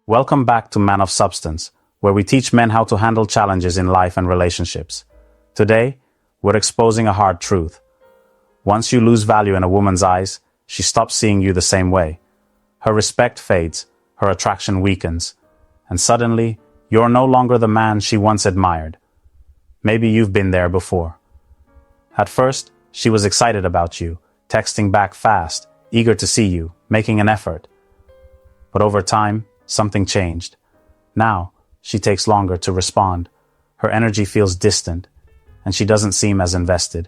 Welcome back to Man of Substance, where we teach men how to handle challenges in life and relationships. Today, we're exposing a hard truth. Once you lose value in a woman's eyes, she stops seeing you the same way. Her respect fades, her attraction weakens, and suddenly, you're no longer the man she once admired. Maybe you've been there before. At first, she was excited about you, texting back fast, eager to see you, making an effort. But over time, something changed. Now, she takes longer to respond. Her energy feels distant, and she doesn't seem as invested.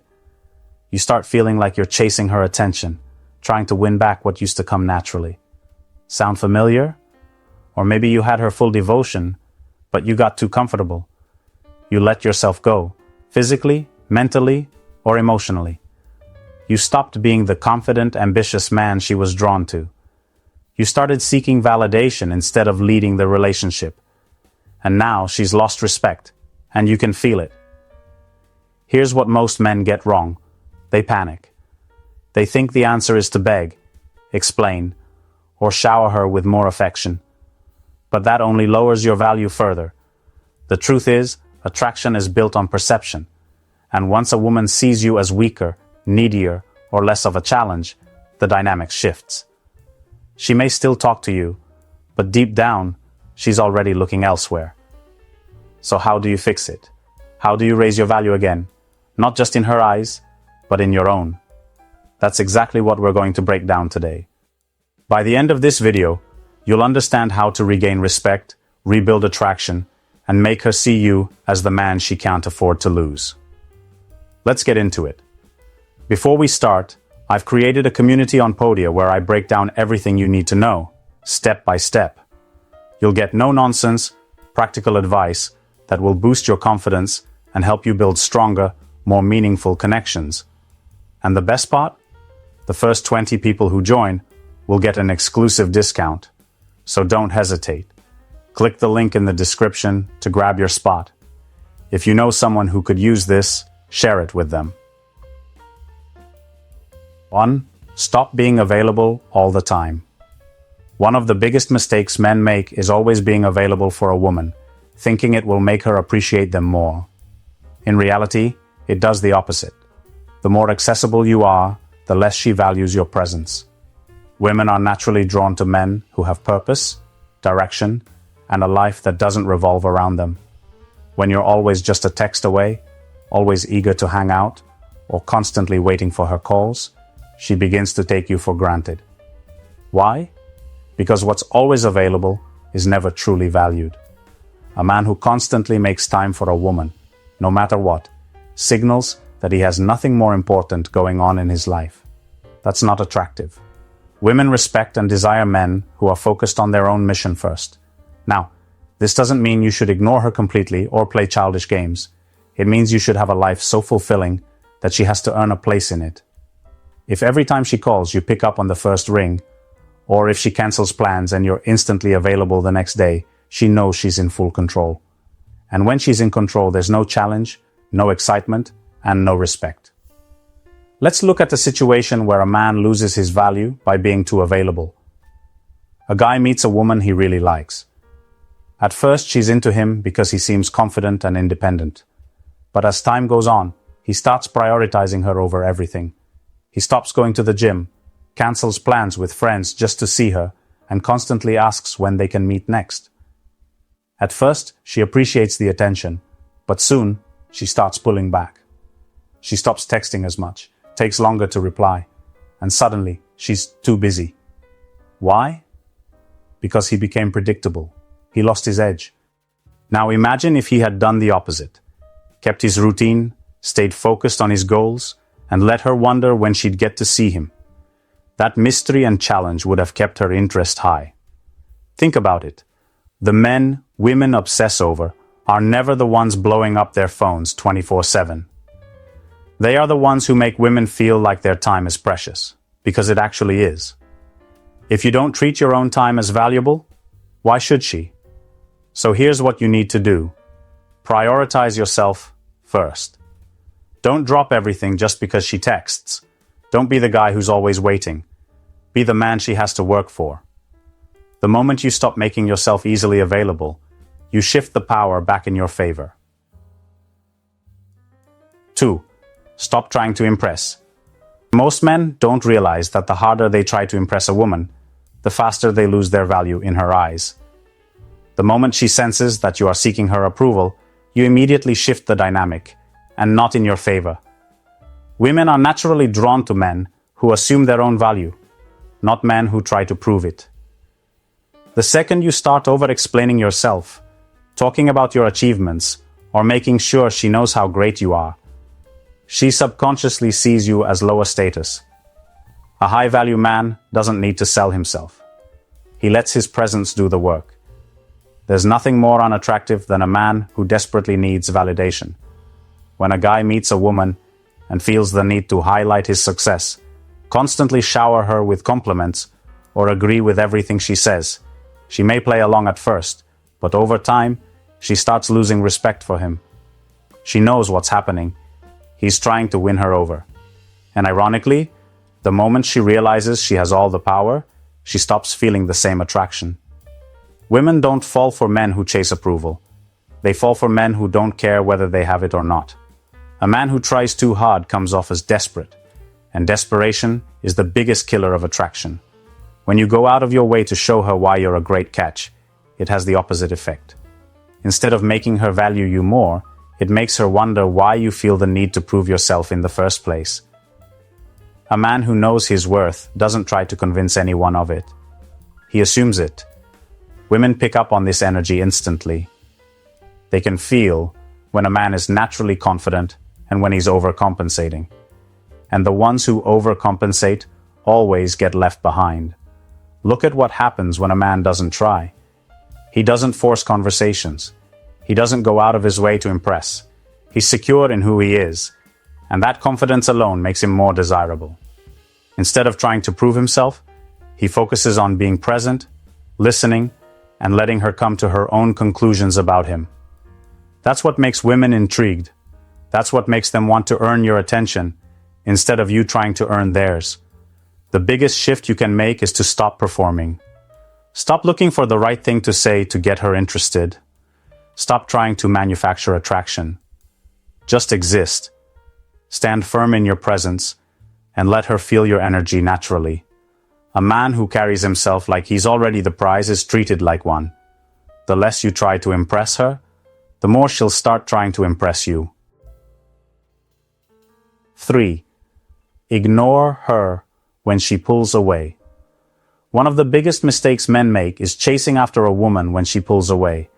You start feeling like you're chasing her attention, trying to win back what used to come naturally. Sound familiar? Or maybe you had her full devotion, but you got too comfortable. You let yourself go, physically, mentally, or emotionally. You stopped being the confident, ambitious man she was drawn to. You started seeking validation instead of leading the relationship. And now she's lost respect, and you can feel it. Here's what most men get wrong. They panic. They think the answer is to beg, explain, or shower her with more affection. But that only lowers your value further. The truth is, attraction is built on perception. And once a woman sees you as weaker, needier, or less of a challenge, the dynamic shifts. She may still talk to you, but deep down, she's already looking elsewhere. So how do you fix it? How do you raise your value again? Not just in her eyes, but in your own. That's exactly what we're going to break down today. By the end of this video, you'll understand how to regain respect, rebuild attraction, and make her see you as the man she can't afford to lose. Let's get into it. Before we start, I've created a community on Podia where I break down everything you need to know, step by step. You'll get no-nonsense, practical advice that will boost your confidence and help you build stronger, more meaningful connections. And the best part? The first 20 people who join will get an exclusive discount. So don't hesitate. Click the link in the description to grab your spot. If you know someone who could use this, share it with them. 1. Stop being available all the time. One of the biggest mistakes men make is always being available for a woman, thinking it will make her appreciate them more. In reality, it does the opposite. The more accessible you are, the less she values your presence. Women are naturally drawn to men who have purpose, direction, and a life that doesn't revolve around them. When you're always just a text away, always eager to hang out, or constantly waiting for her calls, she begins to take you for granted. Why? Because what's always available is never truly valued. A man who constantly makes time for a woman, no matter what, signals that he has nothing more important going on in his life. That's not attractive. Women respect and desire men who are focused on their own mission first. Now, this doesn't mean you should ignore her completely or play childish games. It means you should have a life so fulfilling that she has to earn a place in it. If every time she calls you pick up on the first ring, or if she cancels plans and you're instantly available the next day, she knows she's in full control. And when she's in control, there's no challenge, no excitement, and no respect. Let's look at a situation where a man loses his value by being too available. A guy meets a woman he really likes. At first, she's into him because he seems confident and independent. But as time goes on, he starts prioritizing her over everything. He stops going to the gym, cancels plans with friends just to see her, and constantly asks when they can meet next. At first, she appreciates the attention, but soon, she starts pulling back. She stops texting as much, takes longer to reply, and suddenly, she's too busy. Why? Because he became predictable. He lost his edge. Now imagine if he had done the opposite, kept his routine, stayed focused on his goals, and let her wonder when she'd get to see him. That mystery and challenge would have kept her interest high. Think about it. The men women obsess over are never the ones blowing up their phones 24/7. They are the ones who make women feel like their time is precious, because it actually is. If you don't treat your own time as valuable, why should she? So here's what you need to do. Prioritize yourself first. Don't drop everything just because she texts. Don't be the guy who's always waiting. Be the man she has to work for. The moment you stop making yourself easily available, you shift the power back in your favor. 2. Stop trying to impress. Most men don't realize that the harder they try to impress a woman, the faster they lose their value in her eyes. The moment she senses that you are seeking her approval, you immediately shift the dynamic, and not in your favor. Women are naturally drawn to men who assume their own value, not men who try to prove it. The second you start over-explaining yourself, talking about your achievements, or making sure she knows how great you are, she subconsciously sees you as lower status. A high-value man doesn't need to sell himself. He lets his presence do the work. There's nothing more unattractive than a man who desperately needs validation. When a guy meets a woman and feels the need to highlight his success, constantly shower her with compliments, or agree with everything she says, she may play along at first, but over time, she starts losing respect for him. She knows what's happening. He's trying to win her over. And ironically, the moment she realizes she has all the power, she stops feeling the same attraction. Women don't fall for men who chase approval. They fall for men who don't care whether they have it or not. A man who tries too hard comes off as desperate, and desperation is the biggest killer of attraction. When you go out of your way to show her why you're a great catch, it has the opposite effect. Instead of making her value you more, it makes her wonder why you feel the need to prove yourself in the first place. A man who knows his worth doesn't try to convince anyone of it. He assumes it. Women pick up on this energy instantly. They can feel when a man is naturally confident and when he's overcompensating. And the ones who overcompensate always get left behind. Look at what happens when a man doesn't try. He doesn't force conversations. He doesn't go out of his way to impress. He's secure in who he is, and that confidence alone makes him more desirable. Instead of trying to prove himself, he focuses on being present, listening, and letting her come to her own conclusions about him. That's what makes women intrigued. That's what makes them want to earn your attention, instead of you trying to earn theirs. The biggest shift you can make is to stop performing. Stop looking for the right thing to say to get her interested. Stop trying to manufacture attraction. Just exist. Stand firm in your presence and let her feel your energy naturally. A man who carries himself like he's already the prize is treated like one. The less you try to impress her, the more she'll start trying to impress you. 3. Ignore her when she pulls away. One of the biggest mistakes men make is chasing after a woman when she pulls away.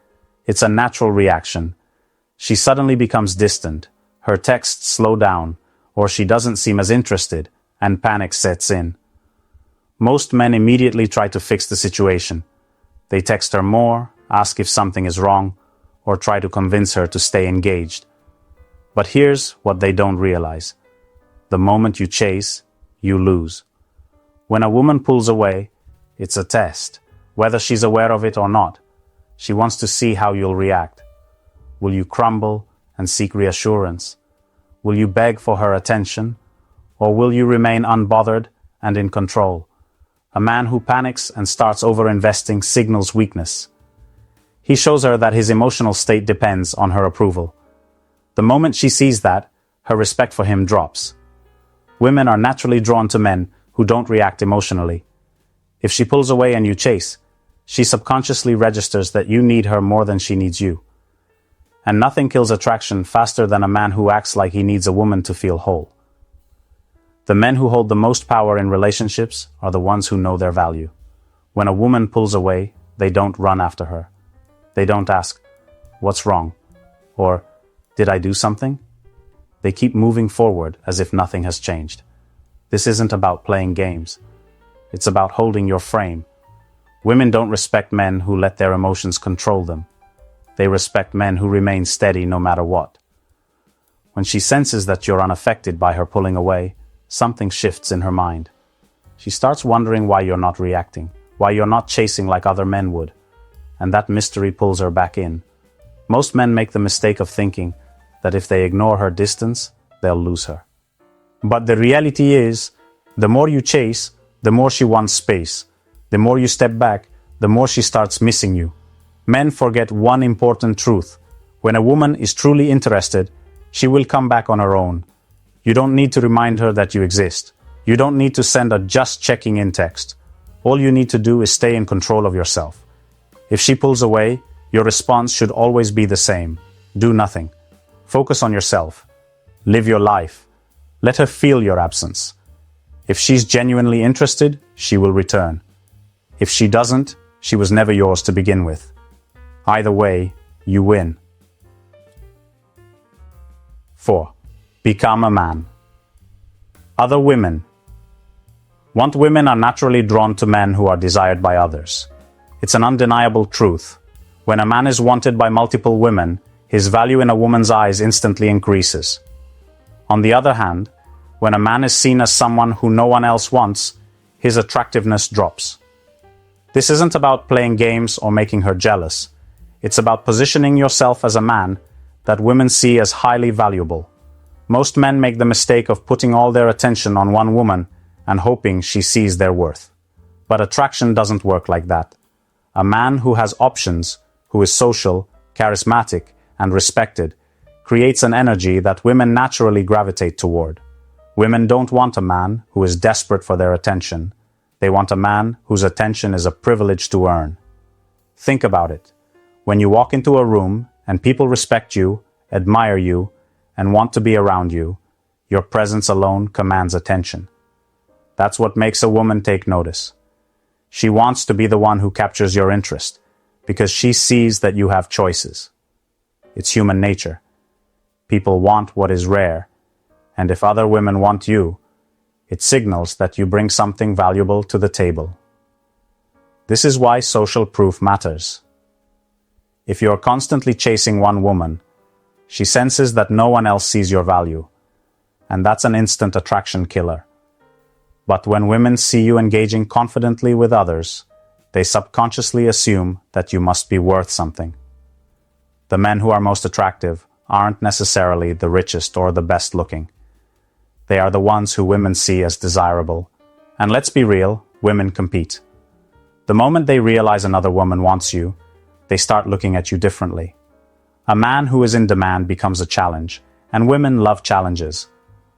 It's a natural reaction. She suddenly becomes distant, her texts slow down, or she doesn't seem as interested, and panic sets in. Most men immediately try to fix the situation. They text her more, ask if something is wrong, or try to convince her to stay engaged. But here's what they don't realize. The moment you chase, you lose. When a woman pulls away, it's a test, whether she's aware of it or not. She wants to see how you'll react. Will you crumble and seek reassurance? Will you beg for her attention? Or will you remain unbothered and in control? A man who panics and starts over-investing signals weakness. He shows her that his emotional state depends on her approval. The moment she sees that, her respect for him drops. Women are naturally drawn to men who don't react emotionally. If she pulls away and you chase, she subconsciously registers that you need her more than she needs you. And nothing kills attraction faster than a man who acts like he needs a woman to feel whole. The men who hold the most power in relationships are the ones who know their value. When a woman pulls away, they don't run after her. They don't ask, "What's wrong?" or "Did I do something?" They keep moving forward as if nothing has changed. This isn't about playing games. It's about holding your frame. Women don't respect men who let their emotions control them. They respect men who remain steady no matter what. When she senses that you're unaffected by her pulling away, something shifts in her mind. She starts wondering why you're not reacting, why you're not chasing like other men would. And that mystery pulls her back in. Most men make the mistake of thinking that if they ignore her distance, they'll lose her. But the reality is, the more you chase, the more she wants space. The more you step back, the more she starts missing you. Men forget one important truth. When a woman is truly interested, she will come back on her own. You don't need to remind her that you exist. You don't need to send a just checking in text. All you need to do is stay in control of yourself. If she pulls away, your response should always be the same. Do nothing. Focus on yourself. Live your life. Let her feel your absence. If she's genuinely interested, she will return. If she doesn't, she was never yours to begin with. Either way, you win. 4. Become a man. Other women. Women are naturally drawn to men who are desired by others. It's an undeniable truth. When a man is wanted by multiple women, his value in a woman's eyes instantly increases. On the other hand, when a man is seen as someone who no one else wants, his attractiveness drops. This isn't about playing games or making her jealous. It's about positioning yourself as a man that women see as highly valuable. Most men make the mistake of putting all their attention on one woman and hoping she sees their worth. But attraction doesn't work like that. A man who has options, who is social, charismatic, and respected, creates an energy that women naturally gravitate toward. Women don't want a man who is desperate for their attention. They want a man whose attention is a privilege to earn. Think about it. When you walk into a room and people respect you, admire you, and want to be around you, your presence alone commands attention. That's what makes a woman take notice. She wants to be the one who captures your interest, because she sees that you have choices. It's human nature. People want what is rare, and if other women want you, it signals that you bring something valuable to the table. This is why social proof matters. If you are constantly chasing one woman, she senses that no one else sees your value, and that's an instant attraction killer. But when women see you engaging confidently with others, they subconsciously assume that you must be worth something. The men who are most attractive aren't necessarily the richest or the best looking. They are the ones who women see as desirable. And let's be real, women compete. The moment they realize another woman wants you, they start looking at you differently. A man who is in demand becomes a challenge, and women love challenges.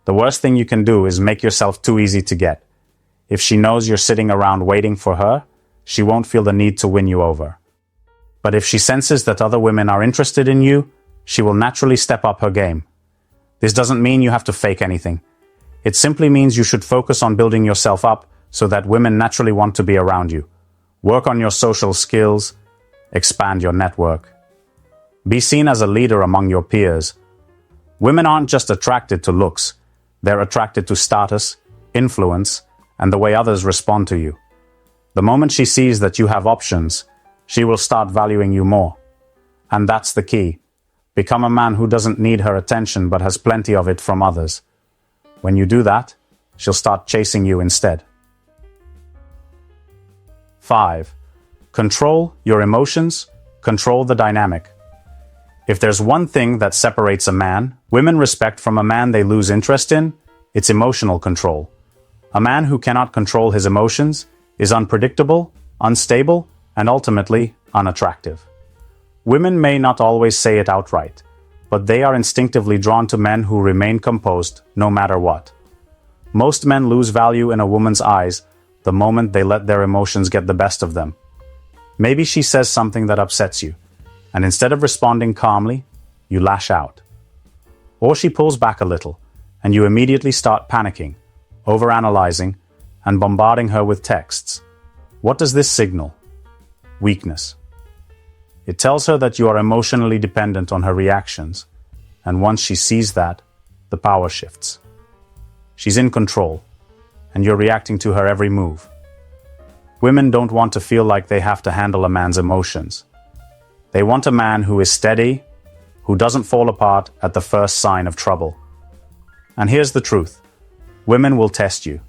The worst thing you can do is make yourself too easy to get. If she knows you're sitting around waiting for her, she won't feel the need to win you over. But if she senses that other women are interested in you, she will naturally step up her game. This doesn't mean you have to fake anything. It simply means you should focus on building yourself up so that women naturally want to be around you. Work on your social skills, expand your network. Be seen as a leader among your peers. Women aren't just attracted to looks, they're attracted to status, influence, and the way others respond to you. The moment she sees that you have options, she will start valuing you more. And that's the key. Become a man who doesn't need her attention but has plenty of it from others. When you do that, she'll start chasing you instead. 5. Control your emotions, control the dynamic. If there's one thing that separates a man women respect from a man they lose interest in, it's emotional control. A man who cannot control his emotions is unpredictable, unstable, and ultimately unattractive. Women may not always say it outright, but they are instinctively drawn to men who remain composed no matter what. Most men lose value in a woman's eyes the moment they let their emotions get the best of them. Maybe she says something that upsets you, and instead of responding calmly, you lash out. Or she pulls back a little, and you immediately start panicking, overanalyzing, and bombarding her with texts. What does this signal? Weakness. It tells her that you are emotionally dependent on her reactions, and once she sees that, the power shifts. She's in control, and you're reacting to her every move. Women don't want to feel like they have to handle a man's emotions. They want a man who is steady, who doesn't fall apart at the first sign of trouble. And here's the truth. Women will test you.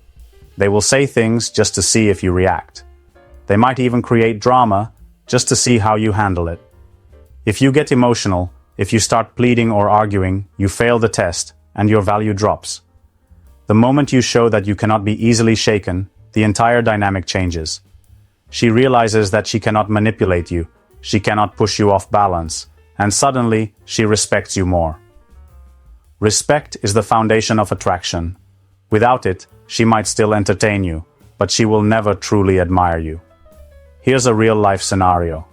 They will say things just to see if you react. They might even create drama just to see how you handle it. If you get emotional, if you start pleading or arguing, you fail the test and your value drops. The moment you show that you cannot be easily shaken, the entire dynamic changes. She realizes that she cannot manipulate you, she cannot push you off balance, and suddenly she respects you more. Respect is the foundation of attraction. Without it, she might still entertain you, but she will never truly admire you. Here's a real-life scenario.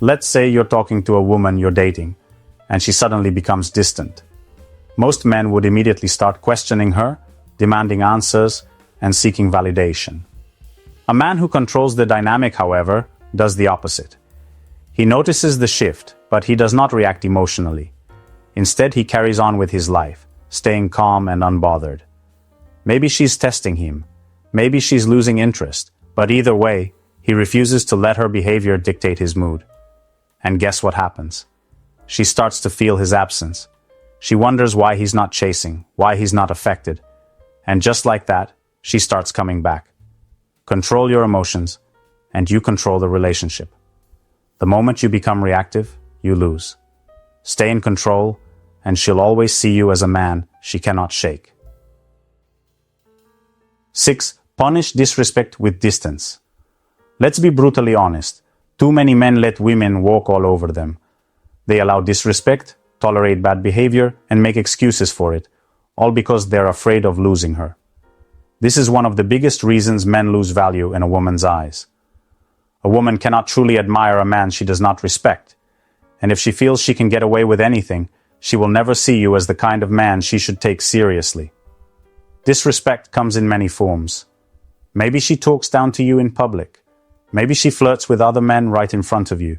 Let's say you're talking to a woman you're dating, and she suddenly becomes distant. Most men would immediately start questioning her, demanding answers, and seeking validation. A man who controls the dynamic, however, does the opposite. He notices the shift, but he does not react emotionally. Instead, he carries on with his life, staying calm and unbothered. Maybe she's testing him. Maybe she's losing interest. But either way, he refuses to let her behavior dictate his mood. And guess what happens? She starts to feel his absence. She wonders why he's not chasing, why he's not affected. And just like that, she starts coming back. Control your emotions, and you control the relationship. The moment you become reactive, you lose. Stay in control, and she'll always see you as a man she cannot shake. 6. Punish disrespect with distance. Let's be brutally honest. Too many men let women walk all over them. They allow disrespect, tolerate bad behavior, and make excuses for it, all because they're afraid of losing her. This is one of the biggest reasons men lose value in a woman's eyes. A woman cannot truly admire a man she does not respect. And if she feels she can get away with anything, she will never see you as the kind of man she should take seriously. Disrespect comes in many forms. Maybe she talks down to you in public. Maybe she flirts with other men right in front of you.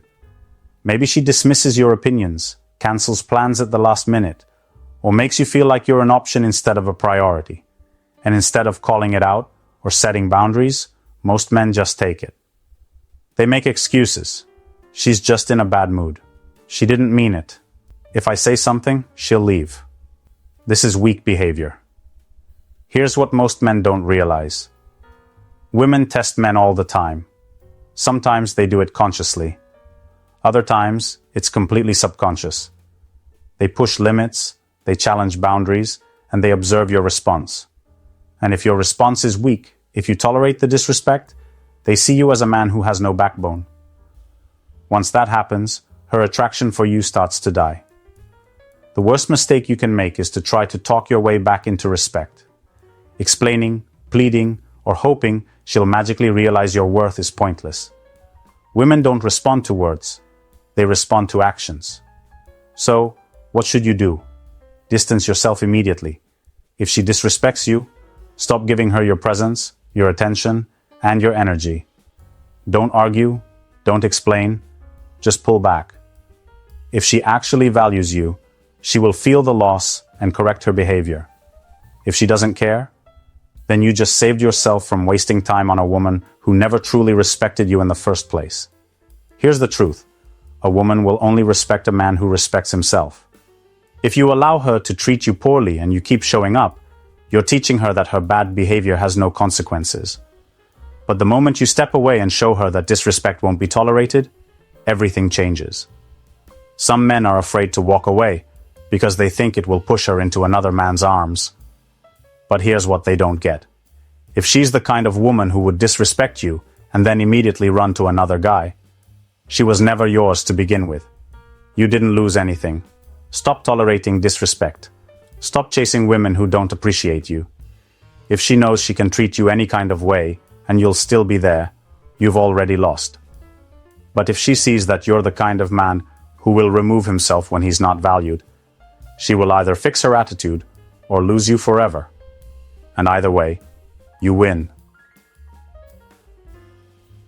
Maybe she dismisses your opinions, cancels plans at the last minute, or makes you feel like you're an option instead of a priority. And instead of calling it out or setting boundaries, most men just take it. They make excuses. She's just in a bad mood. She didn't mean it. If I say something, she'll leave. This is weak behavior. Here's what most men don't realize. Women test men all the time. Sometimes they do it consciously. Other times, it's completely subconscious. They push limits, they challenge boundaries, and they observe your response. And if your response is weak, if you tolerate the disrespect, they see you as a man who has no backbone. Once that happens, her attraction for you starts to die. The worst mistake you can make is to try to talk your way back into respect. Explaining, pleading, or hoping she'll magically realize your worth is pointless. Women don't respond to words. They respond to actions. So, what should you do? Distance yourself immediately. If she disrespects you, stop giving her your presence, your attention, and your energy. Don't argue, don't explain, just pull back. If she actually values you, she will feel the loss and correct her behavior. If she doesn't care, then you just saved yourself from wasting time on a woman who never truly respected you in the first place. Here's the truth. A woman will only respect a man who respects himself. If you allow her to treat you poorly and you keep showing up, you're teaching her that her bad behavior has no consequences. But the moment you step away and show her that disrespect won't be tolerated, everything changes. Some men are afraid to walk away because they think it will push her into another man's arms. But here's what they don't get. If she's the kind of woman who would disrespect you and then immediately run to another guy, she was never yours to begin with. You didn't lose anything. Stop tolerating disrespect. Stop chasing women who don't appreciate you. If she knows she can treat you any kind of way and you'll still be there, you've already lost. But if she sees that you're the kind of man who will remove himself when he's not valued, she will either fix her attitude or lose you forever. And either way, you win.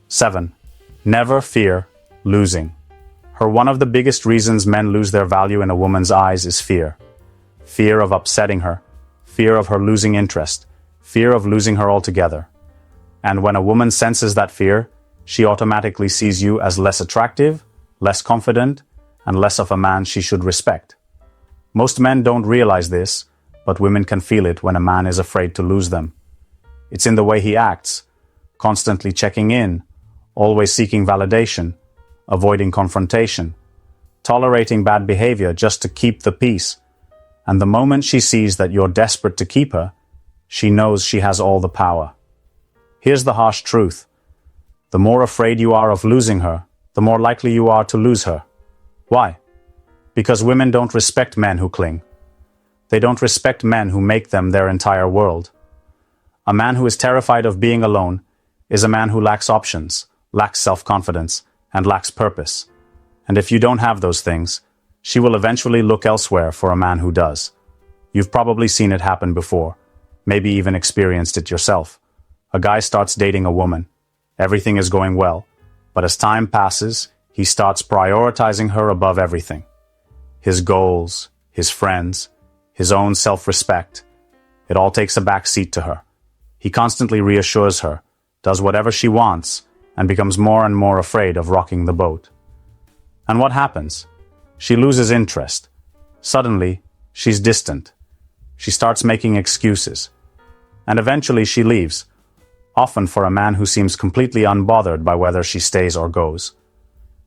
7. Never fear losing. One of the biggest reasons men lose their value in a woman's eyes is fear. Fear of upsetting her, fear of her losing interest, fear of losing her altogether. And when a woman senses that fear, she automatically sees you as less attractive, less confident, and less of a man she should respect. Most men don't realize this, but women can feel it when a man is afraid to lose them. It's in the way he acts, constantly checking in, always seeking validation, avoiding confrontation, tolerating bad behavior just to keep the peace. And the moment she sees that you're desperate to keep her, she knows she has all the power. Here's the harsh truth. The more afraid you are of losing her, the more likely you are to lose her. Why? Because women don't respect men who cling. They don't respect men who make them their entire world. A man who is terrified of being alone is a man who lacks options, lacks self-confidence, and lacks purpose. And if you don't have those things, she will eventually look elsewhere for a man who does. You've probably seen it happen before, maybe even experienced it yourself. A guy starts dating a woman. Everything is going well, but as time passes, he starts prioritizing her above everything. His goals, his friends, his own self-respect. It all takes a back seat to her. He constantly reassures her, does whatever she wants, and becomes more and more afraid of rocking the boat. And what happens? She loses interest. Suddenly, she's distant. She starts making excuses. And eventually she leaves, often for a man who seems completely unbothered by whether she stays or goes.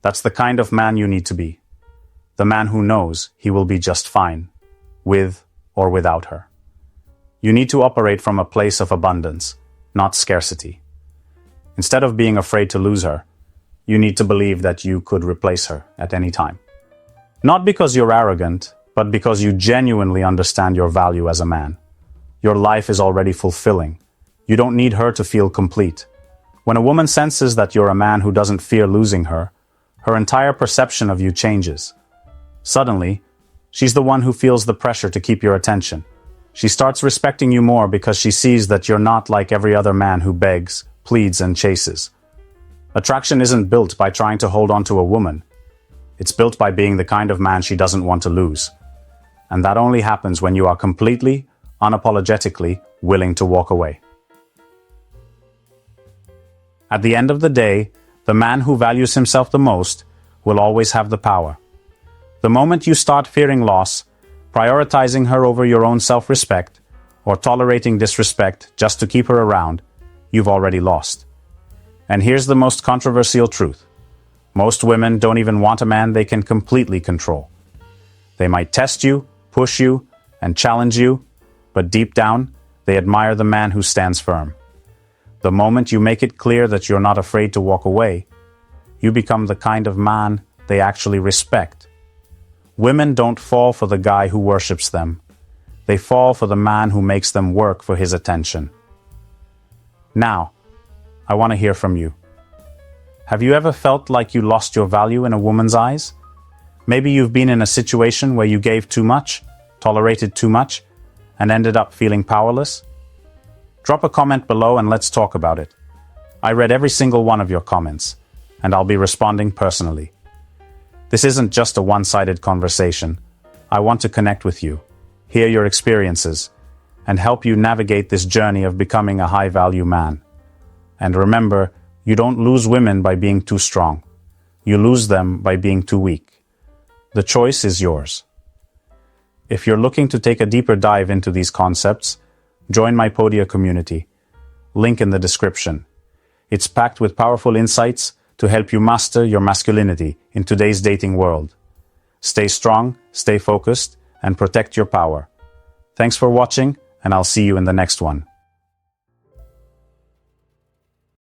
That's the kind of man you need to be. The man who knows he will be just fine, with or without her. You need to operate from a place of abundance, not scarcity. Instead of being afraid to lose her, you need to believe that you could replace her at any time. Not because you're arrogant, but because you genuinely understand your value as a man. Your life is already fulfilling. You don't need her to feel complete. When a woman senses that you're a man who doesn't fear losing her, her entire perception of you changes. Suddenly, she's the one who feels the pressure to keep your attention. She starts respecting you more because she sees that you're not like every other man who begs, pleads, and chases. Attraction isn't built by trying to hold on to a woman. It's built by being the kind of man she doesn't want to lose. And that only happens when you are completely, unapologetically willing to walk away. At the end of the day, the man who values himself the most will always have the power. The moment you start fearing loss, prioritizing her over your own self-respect, or tolerating disrespect just to keep her around, you've already lost. And here's the most controversial truth. Most women don't even want a man they can completely control. They might test you, push you, and challenge you, but deep down, they admire the man who stands firm. The moment you make it clear that you're not afraid to walk away, you become the kind of man they actually respect. Women don't fall for the guy who worships them. They fall for the man who makes them work for his attention. Now, I want to hear from you. Have you ever felt like you lost your value in a woman's eyes? Maybe you've been in a situation where you gave too much, tolerated too much, and ended up feeling powerless? Drop a comment below and let's talk about it. I read every single one of your comments, and I'll be responding personally. This isn't just a one-sided conversation. I want to connect with you, hear your experiences, and help you navigate this journey of becoming a high-value man. And remember, you don't lose women by being too strong. You lose them by being too weak. The choice is yours. If you're looking to take a deeper dive into these concepts, join my Podia community. Link in the description. It's packed with powerful insights to help you master your masculinity in today's dating world. Stay strong, stay focused, and protect your power. Thanks for watching, and I'll see you in the next one.